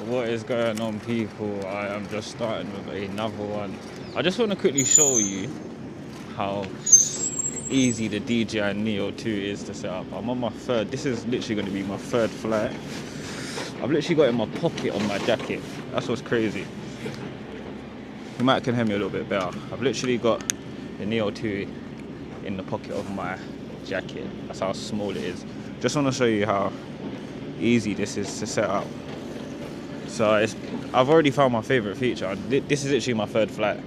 What is going on, people? I am just starting with another one. I just want to quickly show you how easy the DJI Neo 2 is to set up. I'm on my third. This is literally going to be my third flight. I've literally got it in my pocket on my jacket. That's what's crazy. You might can hear me a little bit better. I've literally got the Neo 2 in the pocket of my jacket. That's how small it is. Just want to show you how easy this is to set up. So I've already found my favorite feature. This is literally my third flight.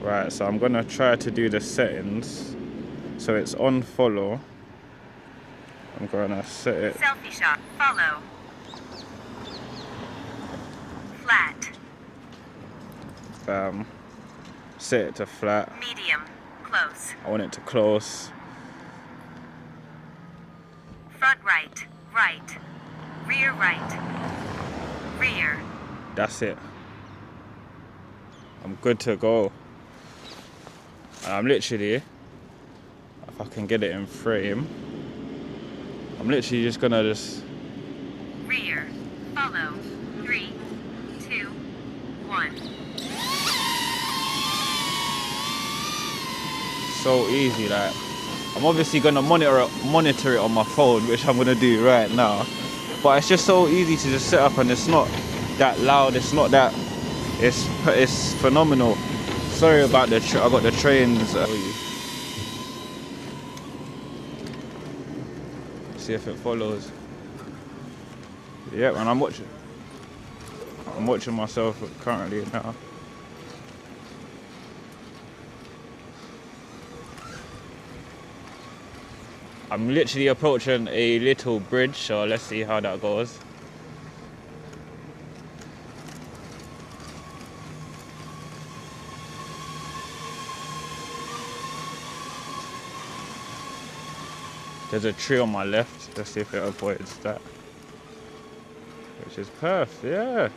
Right, so I'm gonna try to do the settings. So it's on follow. I'm gonna set it. Selfie shot, follow. Flat. Bam. Set it to flat. Medium, close. I want it to close. Front right, right. Rear right. Rear. That's it. I'm good to go. I'm literally, if I can get it in frame, I'm literally just gonna Rear. Follow. 3, 2, 1. So easy, like. I'm obviously gonna monitor it on my phone, which I'm gonna do right now. But it's just so easy to just set up, and it's not that loud. It's not that. It's phenomenal. Sorry about I got the trains. See if it follows. Yeah, and I'm watching myself currently now. I'm literally approaching a little bridge, so let's see how that goes. There's a tree on my left. Let's see if it avoids that. Which is perfect, yeah.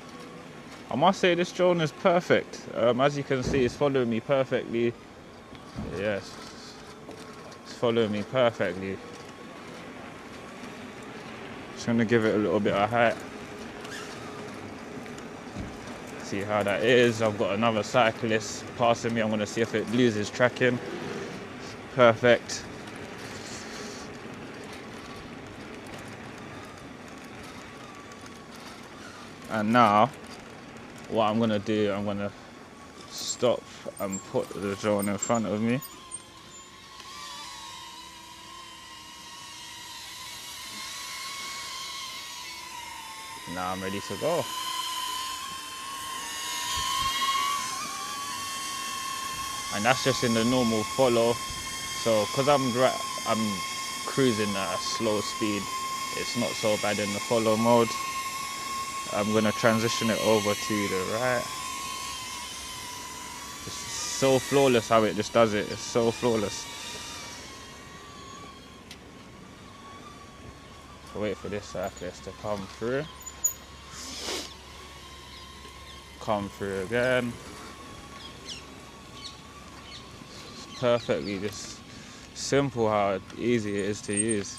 I must say this drone is perfect. As you can see, it's following me perfectly. Yes. Following me perfectly. Just gonna give it a little bit of height. See how that is. I've got another cyclist passing me. I'm gonna see if it loses tracking. Perfect. And now, what I'm gonna do, I'm gonna stop and put the drone in front of me. Now I'm ready to go. And that's just in the normal follow. So because I'm cruising at a slow speed, it's not so bad in the follow mode. I'm gonna transition it over to the right. It's so flawless how it just does it. It's so flawless. So wait for this cyclist to come through. Come through again. It's perfectly just simple how easy it is to use.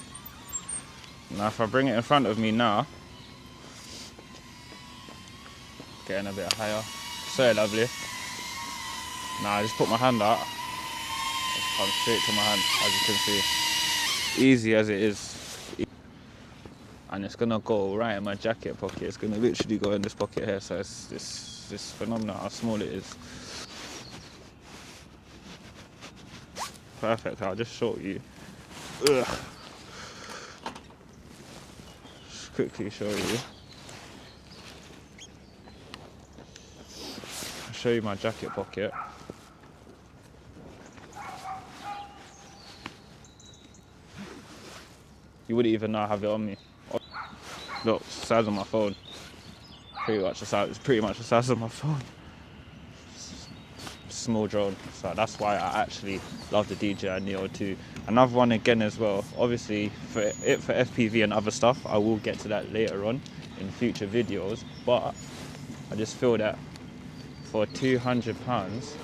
Now if I bring it in front of me now, getting a bit higher. So lovely. Now I just put my hand out. It comes straight to my hand, as you can see. Easy as it is. And it's gonna go right in my jacket pocket. It's gonna literally go in this pocket here. So it's phenomenal how small it is. Perfect. I'll just show you. Ugh. Just quickly show you. I'll show you my jacket pocket. You wouldn't even know I have it on me. Look, it's the size of my phone. It's pretty much the size of my phone. Small drone, so that's why I actually love the DJI Neo 2. Another one again as well. Obviously, for FPV and other stuff, I will get to that later on in future videos. But I just feel that for £200,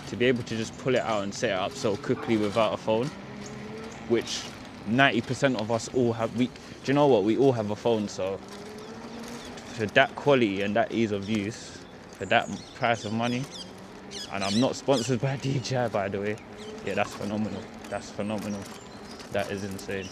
to be able to just pull it out and set it up so quickly without a phone, which 90% of us all have, do you know what? We all have a phone, so for that quality and that ease of use, for that price of money, and I'm not sponsored by DJI, by the way. Yeah, that's phenomenal. That's phenomenal. That is insane.